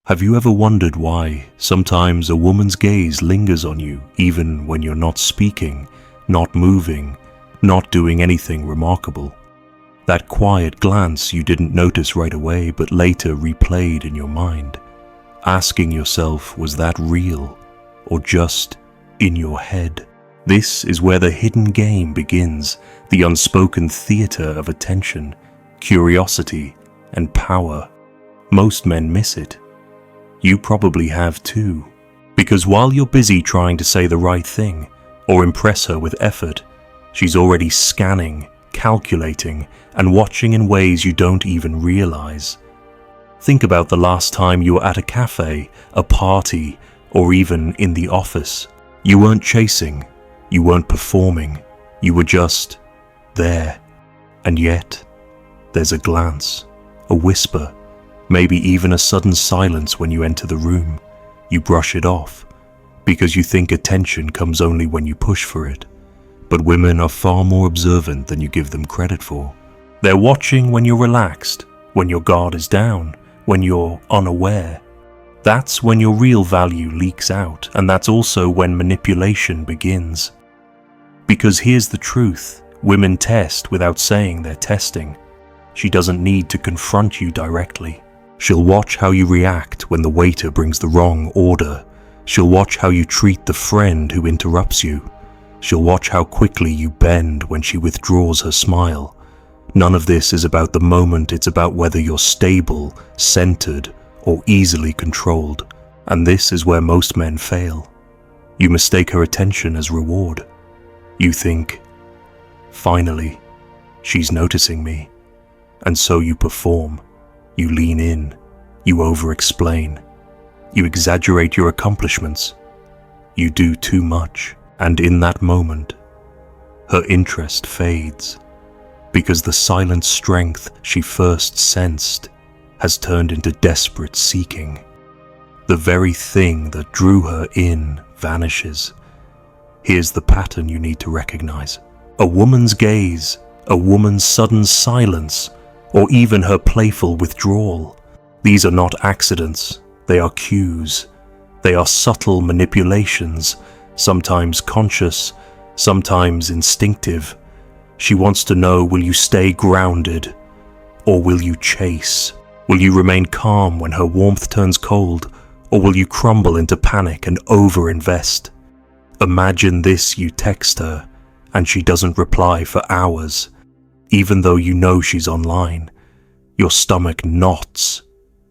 Have you ever wondered why sometimes a woman's gaze lingers on you even when you're not speaking, not moving, not doing anything remarkable? That quiet glance you didn't notice right away but later replayed in your mind, asking yourself, was that real or just in your head? This is where the hidden game begins, the unspoken theater of attention, curiosity, and power. Most men miss it. You probably have too. Because while you're busy trying to say the right thing or impress her with effort, she's already scanning, calculating, and watching in ways you don't even realize. Think about the last time you were at a cafe, a party, or even in the office. You weren't chasing, you weren't performing, you were just there. And yet, there's a glance, a whisper, maybe even a sudden silence when you enter the room. You brush it off, because you think attention comes only when you push for it. But women are far more observant than you give them credit for. They're watching when you're relaxed, when your guard is down, when you're unaware. That's when your real value leaks out, and that's also when manipulation begins. Because here's the truth, women test without saying they're testing. She doesn't need to confront you directly. She'll watch how you react when the waiter brings the wrong order. She'll watch how you treat the friend who interrupts you. She'll watch how quickly you bend when she withdraws her smile. None of this is about the moment, it's about whether you're stable, centered, or easily controlled. And this is where most men fail. You mistake her attention as reward. You think, finally, she's noticing me. And so you perform. You lean in. You over-explain. You exaggerate your accomplishments. You do too much. And in that moment, her interest fades, because the silent strength she first sensed has turned into desperate seeking. The very thing that drew her in vanishes. Here's the pattern you need to recognize. A woman's gaze, a woman's sudden silence, or even her playful withdrawal. These are not accidents, they are cues. They are subtle manipulations, sometimes conscious, sometimes instinctive. She wants to know, will you stay grounded, or will you chase? Will you remain calm when her warmth turns cold, or will you crumble into panic and over-invest? Imagine this: you text her, and she doesn't reply for hours, even though you know she's online. Your stomach knots.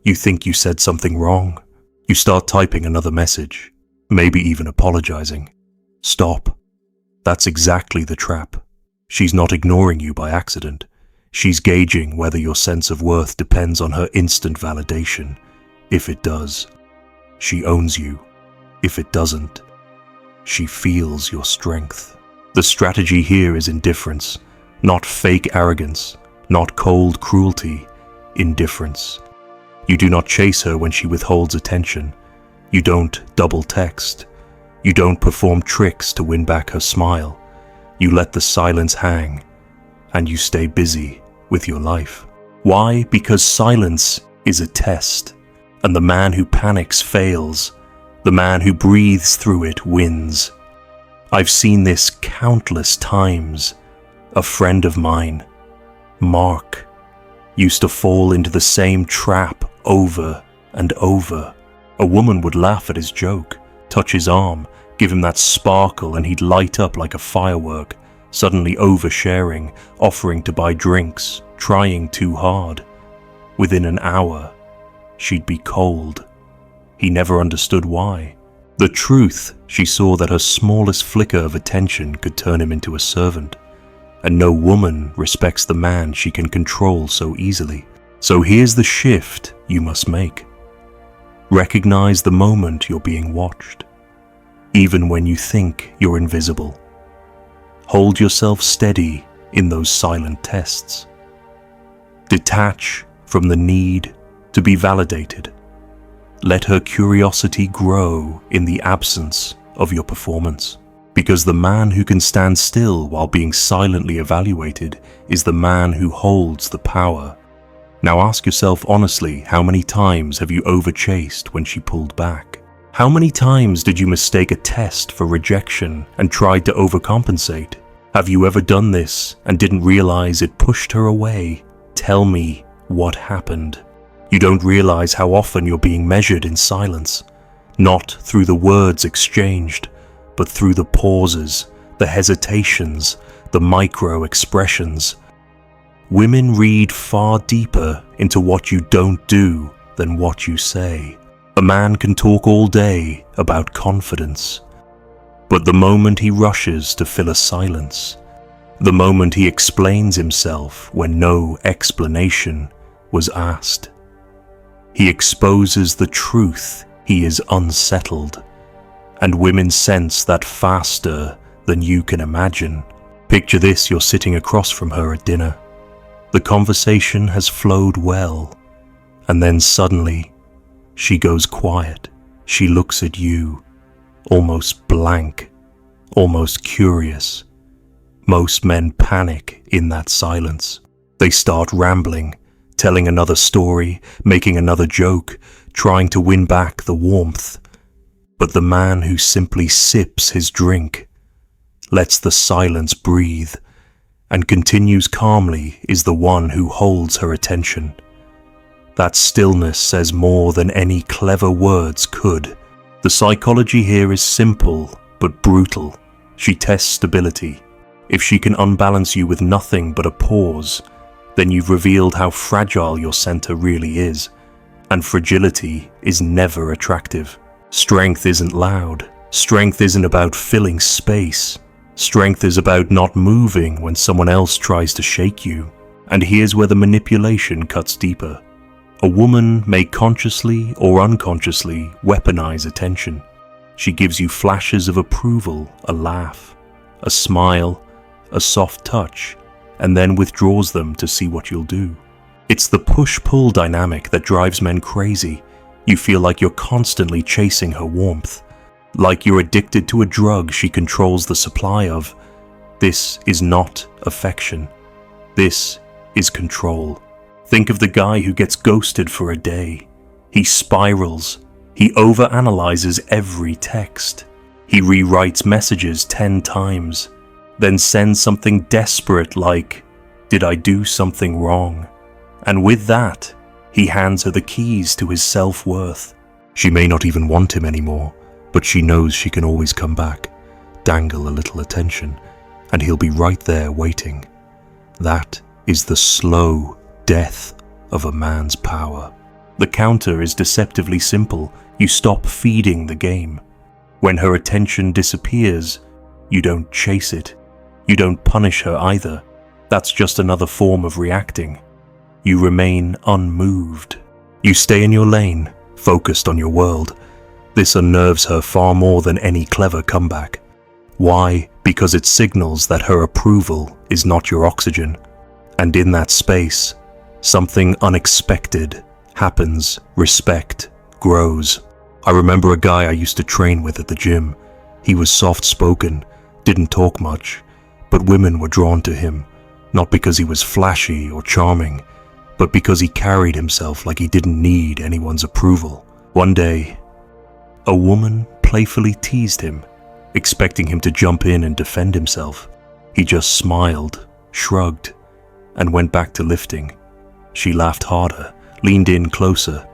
You think you said something wrong. You start typing another message, maybe even apologizing. Stop. That's exactly the trap. She's not ignoring you by accident. She's gauging whether your sense of worth depends on her instant validation. If it does, she owns you. If it doesn't, she feels your strength. The strategy here is indifference, not fake arrogance, not cold cruelty, indifference. You do not chase her when she withholds attention. You don't double text. You don't perform tricks to win back her smile. You let the silence hang, and you stay busy with your life. Why? Because silence is a test, and the man who panics fails. The man who breathes through it wins. I've seen this countless times. A friend of mine, Mark, used to fall into the same trap over and over. A woman would laugh at his joke, touch his arm, give him that sparkle, and he'd light up like a firework, suddenly oversharing, offering to buy drinks, trying too hard. Within an hour, she'd be cold. He never understood why. The truth, she saw that her smallest flicker of attention could turn him into a servant. And no woman respects the man she can control so easily. So here's the shift you must make. Recognize the moment you're being watched, even when you think you're invisible. Hold yourself steady in those silent tests. Detach from the need to be validated. Let her curiosity grow in the absence of your performance. Because the man who can stand still while being silently evaluated is the man who holds the power. Now ask yourself honestly, how many times have you overchased when she pulled back? How many times did you mistake a test for rejection and tried to overcompensate? Have you ever done this and didn't realize it pushed her away? Tell me what happened. You don't realize how often you're being measured in silence, not through the words exchanged, but through the pauses, the hesitations, the micro expressions. Women read far deeper into what you don't do than what you say. A man can talk all day about confidence, but the moment he rushes to fill a silence, the moment he explains himself when no explanation was asked, he exposes the truth he is unsettled, and women sense that faster than you can imagine. Picture this, you're sitting across from her at dinner. The conversation has flowed well, and then suddenly, she goes quiet. She looks at you, almost blank, almost curious. Most men panic in that silence. They start rambling, telling another story, making another joke, trying to win back the warmth. But the man who simply sips his drink, lets the silence breathe, and continues calmly is the one who holds her attention. That stillness says more than any clever words could. The psychology here is simple but brutal. She tests stability. If she can unbalance you with nothing but a pause, then you've revealed how fragile your center really is. And fragility is never attractive. Strength isn't loud. Strength isn't about filling space. Strength is about not moving when someone else tries to shake you. And here's where the manipulation cuts deeper. A woman may consciously or unconsciously weaponize attention. She gives you flashes of approval, a laugh, a smile, a soft touch, and then withdraws them to see what you'll do. It's the push-pull dynamic that drives men crazy. You feel like you're constantly chasing her warmth, like you're addicted to a drug she controls the supply of. This is not affection. This is control. Think of the guy who gets ghosted for a day. He spirals. He overanalyzes every text. He rewrites messages 10 times, then sends something desperate like, "Did I do something wrong?" And with that, he hands her the keys to his self-worth. She may not even want him anymore, but she knows she can always come back, dangle a little attention, and he'll be right there waiting. That is the slow death of a man's power. The counter is deceptively simple. You stop feeding the game. When her attention disappears, you don't chase it. You don't punish her either. That's just another form of reacting. You remain unmoved. You stay in your lane, focused on your world. This unnerves her far more than any clever comeback. Why? Because it signals that her approval is not your oxygen. And in that space, something unexpected happens. Respect grows. I remember a guy I used to train with at the gym. He was soft-spoken, didn't talk much, but women were drawn to him, not because he was flashy or charming, but because he carried himself like he didn't need anyone's approval. One day, a woman playfully teased him, expecting him to jump in and defend himself. He just smiled, shrugged, and went back to lifting. She laughed harder, leaned in closer.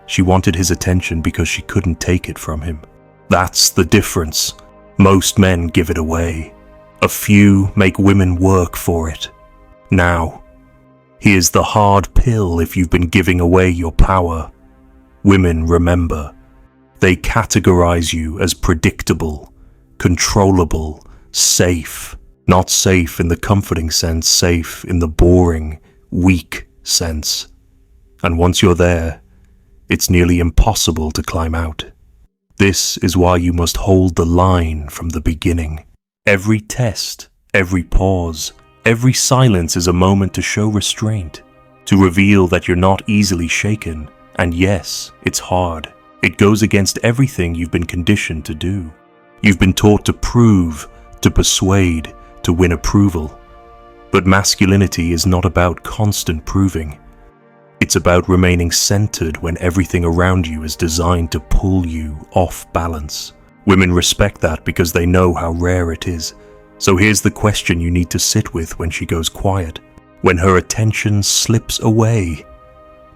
She wanted his attention because she couldn't take it from him. That's the difference. Most men give it away. A few make women work for it. Now, here's the hard pill if you've been giving away your power. Women remember. They categorize you as predictable, controllable, safe. Not safe in the comforting sense, safe in the boring, weak sense. And once you're there, it's nearly impossible to climb out. This is why you must hold the line from the beginning. Every test, every pause, every silence is a moment to show restraint, to reveal that you're not easily shaken. And yes, it's hard. It goes against everything you've been conditioned to do. You've been taught to prove, to persuade, to win approval. But masculinity is not about constant proving. It's about remaining centered when everything around you is designed to pull you off balance. Women respect that because they know how rare it is. So here's the question you need to sit with when she goes quiet. When her attention slips away,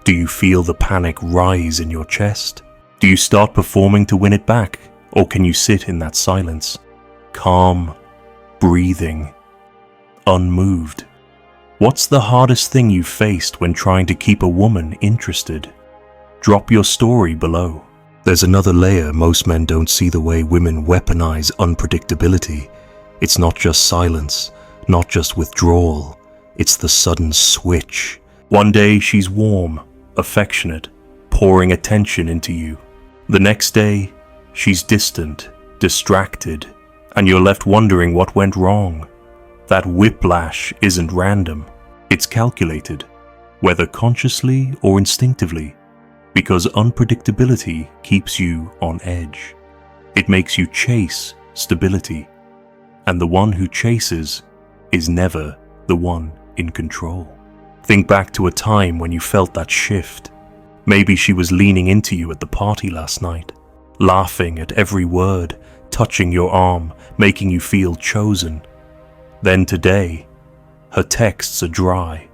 do you feel the panic rise in your chest? Do you start performing to win it back? Or can you sit in that silence, calm, breathing, unmoved? What's the hardest thing you faced when trying to keep a woman interested? Drop your story below. There's another layer most men don't see: the way women weaponize unpredictability. It's not just silence, not just withdrawal. It's the sudden switch. One day she's warm, affectionate, pouring attention into you. The next day, she's distant, distracted, and you're left wondering what went wrong. That whiplash isn't random. It's calculated, whether consciously or instinctively, because unpredictability keeps you on edge. It makes you chase stability, and the one who chases is never the one in control. Think back to a time when you felt that shift. Maybe she was leaning into you at the party last night, laughing at every word, touching your arm, making you feel chosen. Then today, her texts are dry,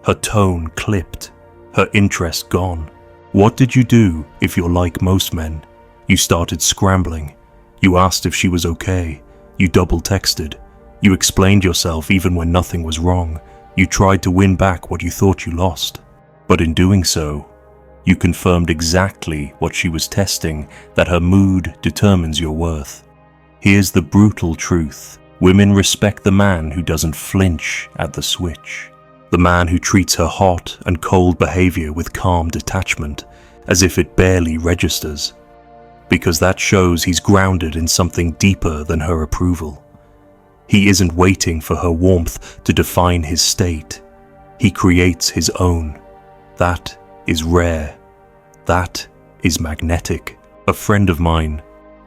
her tone clipped, her interest gone. What did you do if you're like most men? You started scrambling. You asked if she was okay. You double texted. You explained yourself even when nothing was wrong. You tried to win back what you thought you lost. But in doing so, you confirmed exactly what she was testing, that her mood determines your worth. Here's the brutal truth. Women respect the man who doesn't flinch at the switch. The man who treats her hot and cold behavior with calm detachment, as if it barely registers. Because that shows he's grounded in something deeper than her approval. He isn't waiting for her warmth to define his state. He creates his own. That is rare. That is magnetic. A friend of mine,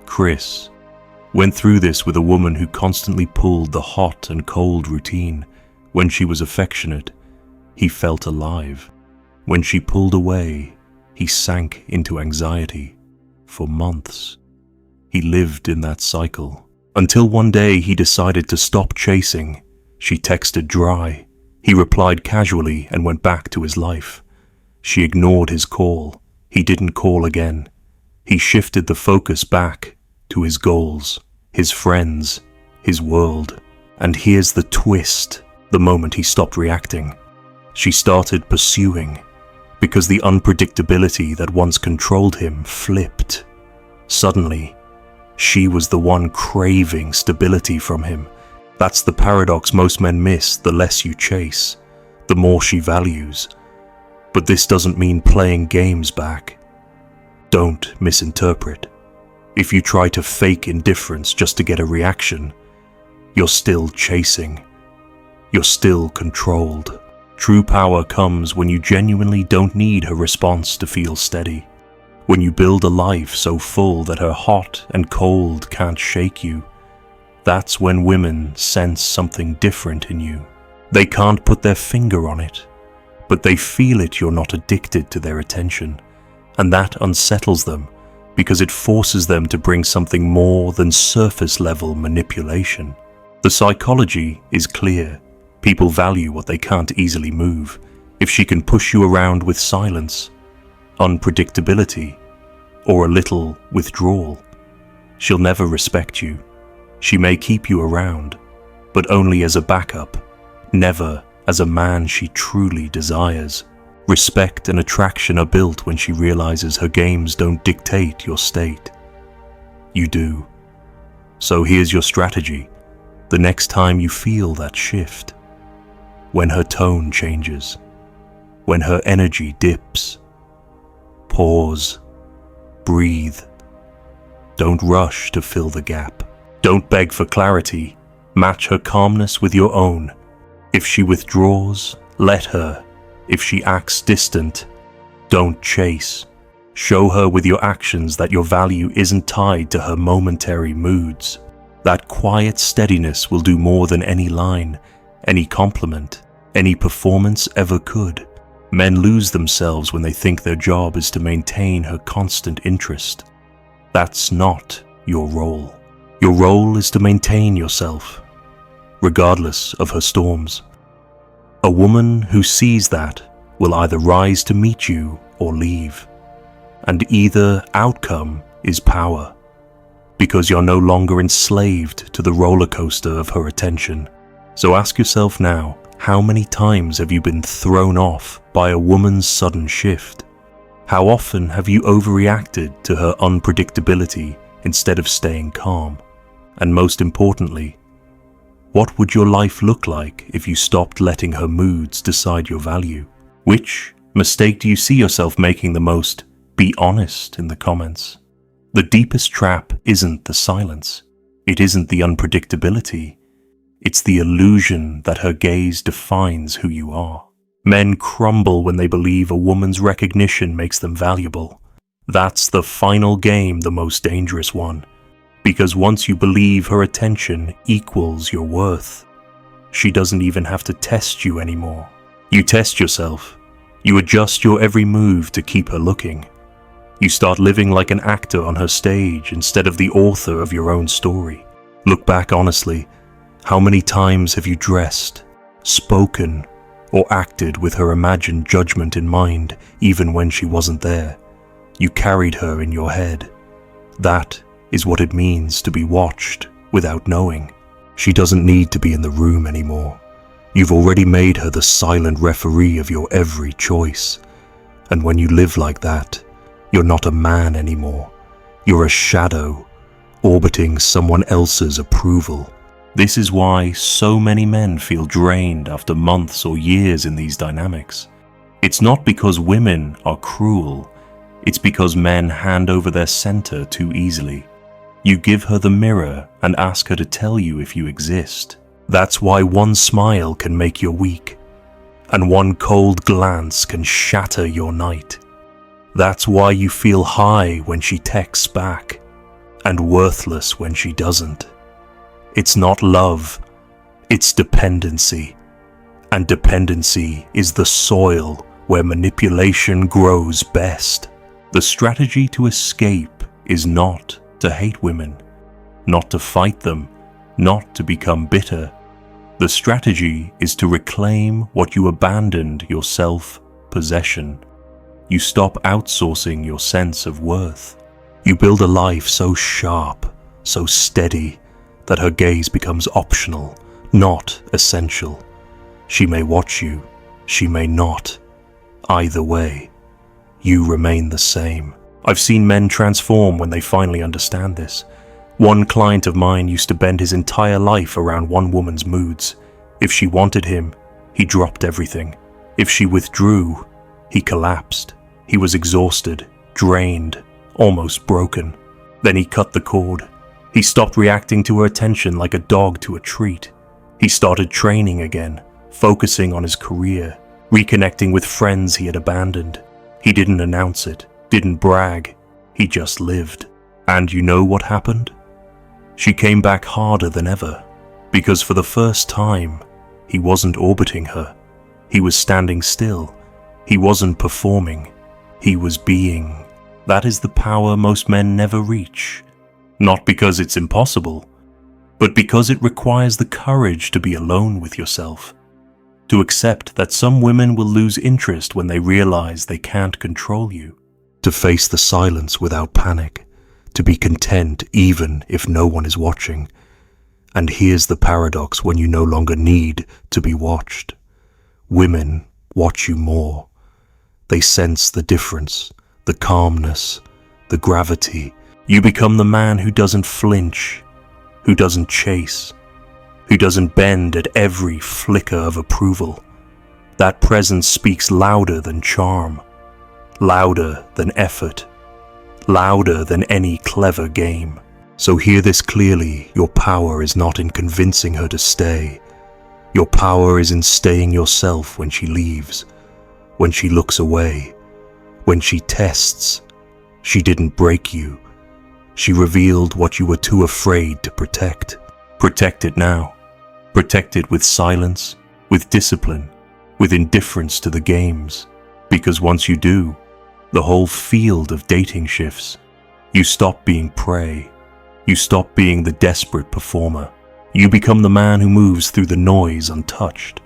Chris, went through this with a woman who constantly pulled the hot and cold routine. When she was affectionate, he felt alive. When she pulled away, he sank into anxiety. For months, he lived in that cycle. Until one day he decided to stop chasing. She texted dry. He replied casually and went back to his life. She ignored his call. He didn't call again. He shifted the focus back to his goals, his friends, his world. And here's the twist: the moment he stopped reacting, she started pursuing, because the unpredictability that once controlled him flipped. Suddenly, she was the one craving stability from him. That's the paradox most men miss. The less you chase, the more she values. But this doesn't mean playing games back. Don't misinterpret. If you try to fake indifference just to get a reaction, you're still chasing. You're still controlled. True power comes when you genuinely don't need her response to feel steady. When you build a life so full that her hot and cold can't shake you. That's when women sense something different in you. They can't put their finger on it, but they feel it. You're not addicted to their attention, and that unsettles them because it forces them to bring something more than surface-level manipulation. The psychology is clear. People value what they can't easily move. If she can push you around with silence, unpredictability, or a little withdrawal, she'll never respect you. She may keep you around, but only as a backup, never as a man she truly desires. Respect and attraction are built when she realizes her games don't dictate your state. You do. So here's your strategy. The next time you feel that shift, when her tone changes, when her energy dips, pause, breathe. Don't rush to fill the gap. Don't beg for clarity. Match her calmness with your own. If she withdraws, let her. If she acts distant, don't chase. Show her with your actions that your value isn't tied to her momentary moods. That quiet steadiness will do more than any line, any compliment, any performance ever could. Men lose themselves when they think their job is to maintain her constant interest. That's not your role. Your role is to maintain yourself, regardless of her storms. A woman who sees that will either rise to meet you or leave, and either outcome is power, because you're no longer enslaved to the roller coaster of her attention. So ask yourself now, how many times have you been thrown off by a woman's sudden shift? How often have you overreacted to her unpredictability instead of staying calm? And most importantly, what would your life look like if you stopped letting her moods decide your value? Which mistake do you see yourself making the most? Be honest in the comments. The deepest trap isn't the silence. It isn't the unpredictability. It's the illusion that her gaze defines who you are. Men crumble when they believe a woman's recognition makes them valuable. That's the final game, the most dangerous one. Because once you believe her attention equals your worth, she doesn't even have to test you anymore. You test yourself. You adjust your every move to keep her looking. You start living like an actor on her stage instead of the author of your own story. Look back honestly. How many times have you dressed, spoken, or acted with her imagined judgment in mind, even when she wasn't there? You carried her in your head. That is what it means to be watched without knowing. She doesn't need to be in the room anymore. You've already made her the silent referee of your every choice. And when you live like that, you're not a man anymore. You're a shadow, orbiting someone else's approval. This is why so many men feel drained after months or years in these dynamics. It's not because women are cruel. It's because men hand over their center too easily. You give her the mirror and ask her to tell you if you exist. That's why one smile can make your week, and one cold glance can shatter your night. That's why you feel high when she texts back, and worthless when she doesn't. It's not love, it's dependency. And dependency is the soil where manipulation grows best. The strategy to escape is not to hate women, not to fight them, not to become bitter. The strategy is to reclaim what you abandoned, your self-possession. You stop outsourcing your sense of worth. You build a life so sharp, so steady, that her gaze becomes optional, not essential. She may watch you, she may not. Either way, you remain the same. I've seen men transform when they finally understand this. One client of mine used to bend his entire life around one woman's moods. If she wanted him, he dropped everything. If she withdrew, he collapsed. He was exhausted, drained, almost broken. Then he cut the cord. He stopped reacting to her attention like a dog to a treat. He started training again, focusing on his career, reconnecting with friends he had abandoned. He didn't announce it, didn't brag, he just lived. And you know what happened? She came back harder than ever, because for the first time, he wasn't orbiting her. He was standing still. He wasn't performing. He was being. That is the power most men never reach. Not because it's impossible, but because it requires the courage to be alone with yourself, to accept that some women will lose interest when they realize they can't control you, to face the silence without panic, to be content even if no one is watching. And here's the paradox when you no longer need to be watched. Women watch you more. They sense the difference, the calmness, the gravity. You become the man who doesn't flinch, who doesn't chase, who doesn't bend at every flicker of approval. That presence speaks louder than charm, louder than effort, louder than any clever game. So hear this clearly, your power is not in convincing her to stay. Your power is in staying yourself when she leaves, when she looks away, when she tests. She didn't break you. She revealed what you were too afraid to protect. Protect it now. Protect it with silence, with discipline, with indifference to the games. Because once you do, the whole field of dating shifts. You stop being prey. You stop being the desperate performer. You become the man who moves through the noise untouched.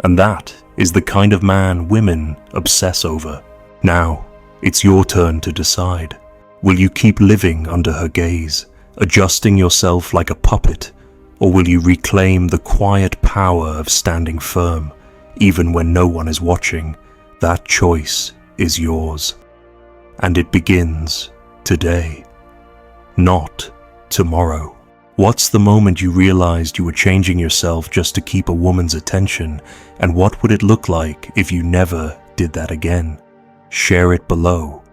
And that is the kind of man women obsess over. Now, it's your turn to decide. Will you keep living under her gaze, adjusting yourself like a puppet, or will you reclaim the quiet power of standing firm, even when no one is watching? That choice is yours. And it begins today, not tomorrow. What's the moment you realized you were changing yourself just to keep a woman's attention, and what would it look like if you never did that again? Share it below.